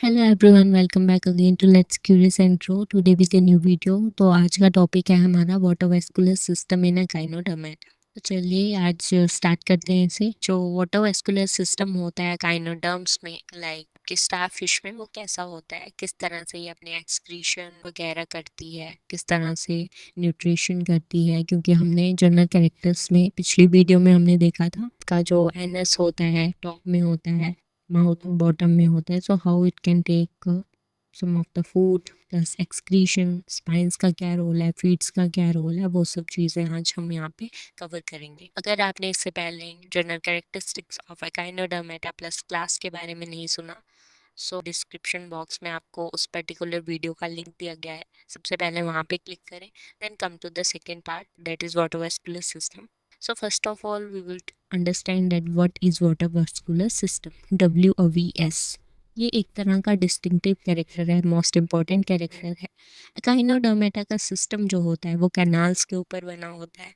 Hello everyone, welcome back again to let's curious and grow today with a new video. तो आज का topic है हमारा वाटरवैस्कुलर system in अ काइनोडर्मेटा। तो चलिए आज स्टार्ट करते हैं इसे। जो वाटरवैस्कुलर सिस्टम होता है काइनोडर्म्स में, लाइक कि स्टार फिश में, वो कैसा होता है, किस तरह से ये अपने एक्सक्रीशन वगैरह करती है, किस तरह से न्यूट्रिशन करती है। क्योंकि हमने जनरल कैरेक्टर्स में पिछली वीडियो में हमने देखा था का जो एनएस होता है टॉप में होता है, माउथ बॉटम में होता है। So how it can take some of the food plus excretion, spines का क्या रोल है, फीड्स का क्या रोल है, वो सब चीज़ें आज हम यहाँ पे कवर करेंगे। अगर आपने इससे पहले general characteristics of echinodermata plus class के बारे में नहीं सुना, सो डिस्क्रिप्शन बॉक्स में आपको उस पर्टिकुलर वीडियो का लिंक दिया गया है। सबसे पहले वहाँ पे क्लिक करें, then come to the second part, that is water vascular system. So first of all, we will understand that what is water vascular system, WVS। ये एक तरह का डिस्टिंक्टिव कैरेक्टर है, मोस्ट इम्पॉर्टेंट कैरेक्टर है। एकाइनोडर्मेटा का system जो होता है वो कैनाल्स के ऊपर बना होता है।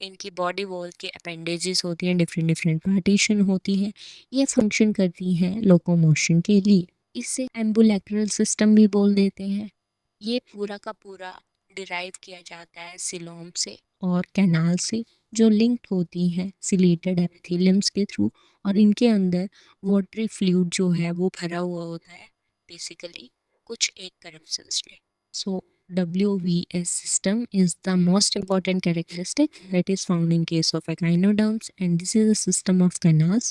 इनकी बॉडी वॉल के अपेंडेजेस होती हैं, डिफरेंट डिफरेंट पार्टीशन होती हैं। ये फंक्शन करती हैं लोकोमोशन के लिए। इसे एम्बुलेक्रल सिस्टम भी बोल देते हैं। ये पूरा का पूरा डिराइव किया जाता है सिलोम से और कैनाल से, जो लिंक्ड होती हैं सिलेटेड एपिथेलियम्स के थ्रू। और इनके अंदर वाटरी फ्लूइड जो है वो भरा हुआ होता है, बेसिकली कुछ एक करप्शंस में। सो WVS system is the most important characteristic that is found in case of echinoderms, and this is a system of canals.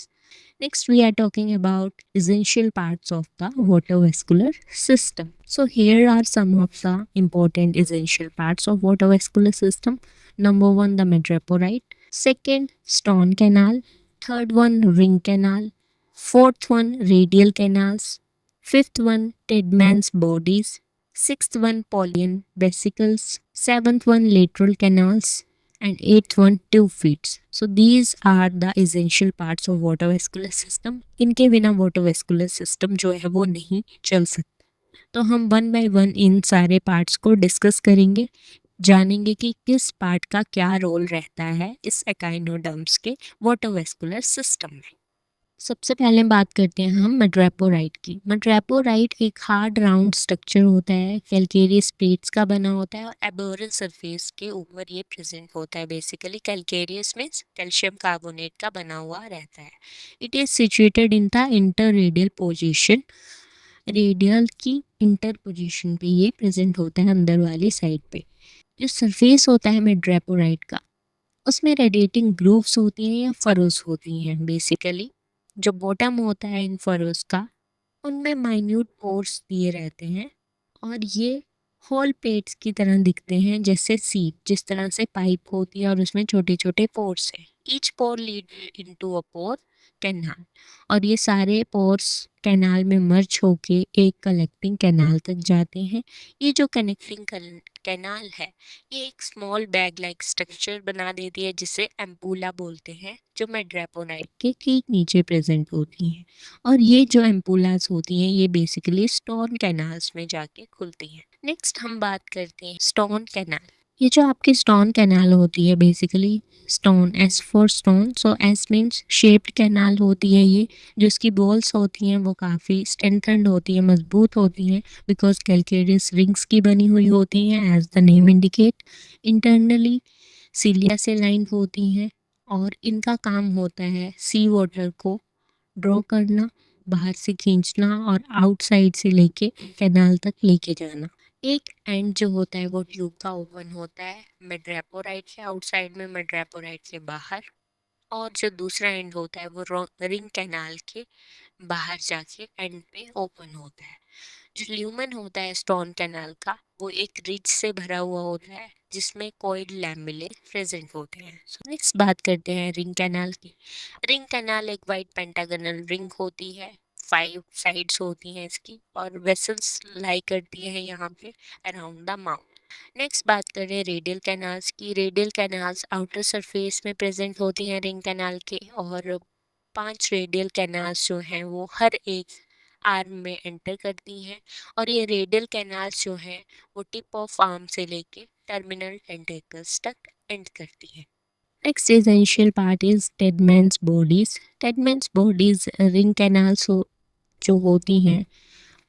Next, we are talking about essential parts of the water-vascular system. So here are some of the important essential parts of water-vascular system. Number one, the metroporite. Second, stone canal. Third one, ring canal. Fourth one, radial canals. Fifth one, Tedman's bodies. Sixth one, Paulian vesicles. Seventh one, lateral canals. And eighth one, tube feet. So these are the essential parts of water vascular system. इनके बिना water vascular system जो है वो नहीं चल सकता। तो हम वन बाय वन इन सारे पार्ट्स को डिस्कस करेंगे, जानेंगे कि किस पार्ट का क्या रोल रहता है इस एकाइनोडर्म्स के वाटर वेस्कुलर सिस्टम में। सबसे पहले बात करते हैं हम मेड्रेपोराइट की। मेड्रेपोराइट एक हार्ड राउंड स्ट्रक्चर होता है, कैल्केरियस प्लेट्स का बना होता है और एबोरल सरफेस के ऊपर ये प्रेजेंट होता है। बेसिकली कैल्केरियस में कैल्शियम कार्बोनेट का बना हुआ रहता है। It is situated in the inter radial position. Radial की इंटर पोजिशन पे ये प्रेजेंट होता है, अंदर वाली साइड पे। जो सरफेस होता है मेड्रेपोराइट का, उसमें रेडिएटिंग ग्रूव्स होती हैं या फरोज होती हैं। बेसिकली जो बॉटम होता है इन फरोज का, उनमें माइन्यूट पोर्स दिए रहते हैं और ये होल प्लेट्स की तरह दिखते हैं, जैसे सीप जिस तरह से पाइप होती है और उसमें छोटे छोटे पोर्स हैं। Each pore lead into a pore canal, और ये सारे पोर्स कैनाल में मर्ज होके एक कलेक्टिंग कैनाल तक जाते हैं। ये जो कनेक्टिंग कैनाल है, ये एक स्मॉल बैग लाइक स्ट्रक्चर बना देती है जिसे एम्पूला बोलते हैं, जो मेड्रेपोनाइट के ठीक नीचे प्रेजेंट होती हैं। और ये जो एम्पूलास होती हैं ये बेसिकली स्टोन कैनाल्स में जाके खुलती हैं। नेक्स्ट हम बात करते हैं स्टोन कैनाल। ये जो आपकी स्टोन कैनाल होती है, basically stone, S for stone, so S means shaped canal होती है ये। जो इसकी बॉल्स होती हैं वो काफ़ी स्ट्रेंथन्ड होती है, मजबूत होती हैं, बिकॉज कैल्केरियस रिंग्स की बनी हुई होती हैं as the name indicate. Internally cilia से लाइन होती हैं और इनका काम होता है सी वाटर को ड्रॉ करना, बाहर से खींचना और आउटसाइड से लेके कैनाल तक लेके जाना। एक एंड जो होता है वो ट्यूब का ओपन होता है मेड्रेपोराइट से आउटसाइड में, मेड्रेपोराइट से बाहर। और जो दूसरा एंड होता है वो रिंग कैनाल के बाहर जाके एंड पे ओपन होता है। जो ल्यूमन होता है स्टोन कैनाल का, वो एक रिज से भरा हुआ होता है जिसमें कोइड लैमेले प्रेजेंट होते हैं। नेक्स्ट बात करते हैं रिंग कैनाल की। रिंग कैनाल एक वाइट पेंटागनल रिंग होती है, 5 साइड्स होती हैं इसकी, और वेसल्स लाई करती है यहाँ पे अराउंड द माउथ। नेक्स्ट बात करें रेडियल कैनाल्स की। रेडियल कैनाल्स आउटर सरफेस में प्रेजेंट होती हैं रिंग कैनाल के, और 5 रेडियल कैनाल्स जो हैं वो हर एक आर्म में एंटर करती हैं। और ये रेडियल कैनाल्स जो हैं वो टिप ऑफ आर्म से लेके टर्मिनल टेंटेकल्स तक एंड करती हैं। Next essential part is Tiedemann's bodies. Tiedemann's bodies ring canals जो होती हैं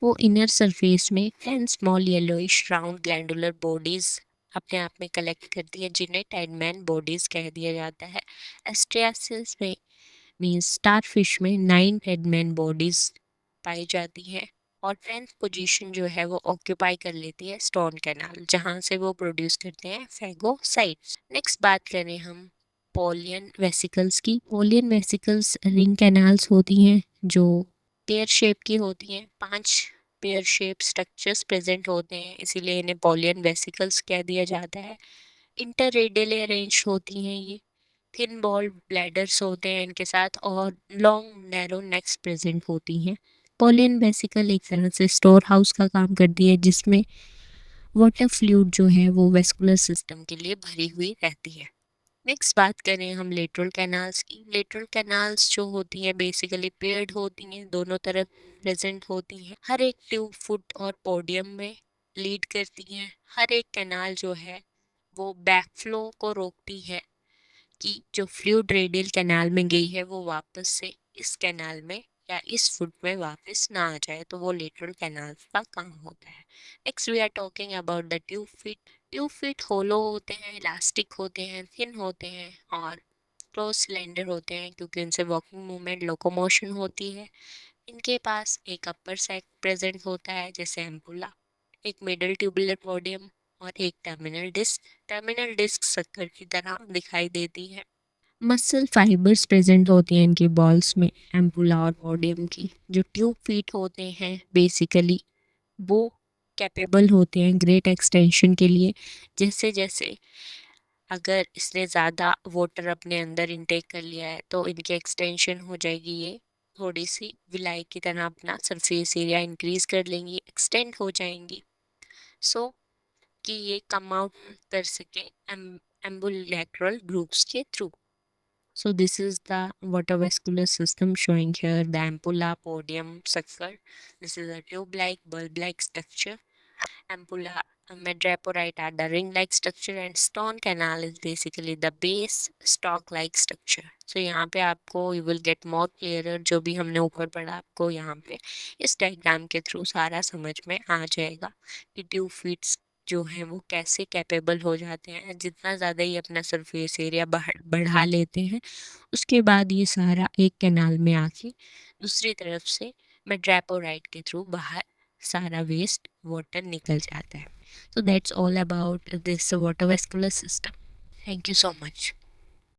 वो इनर सरफेस में 10 small yellowish round glandular bodies अपने आप में कलेक्ट करती है, जिन्हें टाइडमैन बॉडीज कह दिया जाता है। एस्ट्रियासिस में मीन्स स्टारफिश में 9 टाइडमैन बॉडीज पाई जाती है, और 10th पोजीशन जो है वो ऑक्यूपाई कर लेती है स्टोन कैनाल, जहाँ से वो प्रोड्यूस करते हैं फैगोसाइट्स। नेक्स्ट बात करें हम पोलियन वेसिकल्स की। पोलियन वेसिकल्स रिंग कैनाल्स होती हैं जो पेयर शेप की होती हैं। 5 पेयर शेप स्ट्रक्चर्स प्रेजेंट होते हैं, इसीलिए इन्हें पोलियन वेसिकल्स कह दिया जाता है। इंटररेडियली अरेंज होती हैं ये, थिन बॉल ब्लैडर्स होते हैं इनके साथ, और लॉन्ग नैरो नेक्स प्रेजेंट होती हैं। पोलियन वेसिकल एक तरह से स्टोर हाउस का काम करती है, जिसमें वाटर फ्लूइड जो है वो वेस्कुलर सिस्टम के लिए भरी हुई रहती है। नेक्स्ट बात करें हम लेटरल कैनाल्स की। लेटरल कैनाल्स जो होती हैं बेसिकली पेयर्ड होती हैं, दोनों तरफ प्रेजेंट होती हैं, हर एक ट्यूब फुट और पोडियम में लीड करती हैं। हर एक कैनाल जो है वो बैकफ्लो को रोकती है कि जो फ्लूइड रेडियल कैनाल में गई है वो वापस से इस कैनाल में या इस फुट में वापस ना आ जाए, तो वो लेटरल कैनाल का काम होता है। Next we are talking about the tube feet. Tube feet hollow होते हैं, इलास्टिक होते हैं, थिन होते हैं और क्लोज सिलेंडर होते हैं, क्योंकि इनसे वॉकिंग मूवमेंट लोकोमोशन होती है। इनके पास एक अपर साइड प्रेजेंट होता है जैसे एम्पुला, एक मिडल ट्यूबुलर पोडियम और एक टर्मिनल डिस्क। टर्मिनल डिस्क शक्कर की तरह दिखाई देती है। मसल फाइबर्स प्रेजेंट होती हैं इनकी बॉल्स में, एम्पुला और पोडियम की। जो ट्यूब फीट होते हैं बेसिकली वो कैपेबल होते हैं ग्रेट एक्सटेंशन के लिए। जैसे जैसे अगर इसने ज़्यादा वाटर अपने अंदर इनटेक कर लिया है तो इनकी एक्सटेंशन हो जाएगी, ये थोड़ी सी विलाई की तरह अपना सरफेस एरिया इंक्रीज कर लेंगी, एक्सटेंड हो जाएंगी, सो कि ये कम आउट कर सके एम्बुलेक्रल ग्रुप्स के through. So this is the water system showing here the ampulla, podium, sucker. This is a tube-like, bulb-like structure. Ampulla, medraporite are the ring-like structure, and stone canal is basically the base stalk-like structure. So यहाँ पे आपको you will get more clearer, जो भी हमने ऊपर पढ़ा आपको यहाँ पे इस डायग्राम के थ्रू सारा समझ में आ जाएगा कि ट्यूब फीट्स जो हैं वो कैसे कैपेबल हो जाते हैं। जितना ज़्यादा ही अपना सरफेस एरिया बढ़ा लेते हैं, उसके बाद ये सारा एक कैनाल में आके दूसरी तरफ से मेड्रापोराइट के थ्रू बाहर सारा वेस्ट वाटर निकल जाता है। So that's all about this water vascular system. Thank you so much.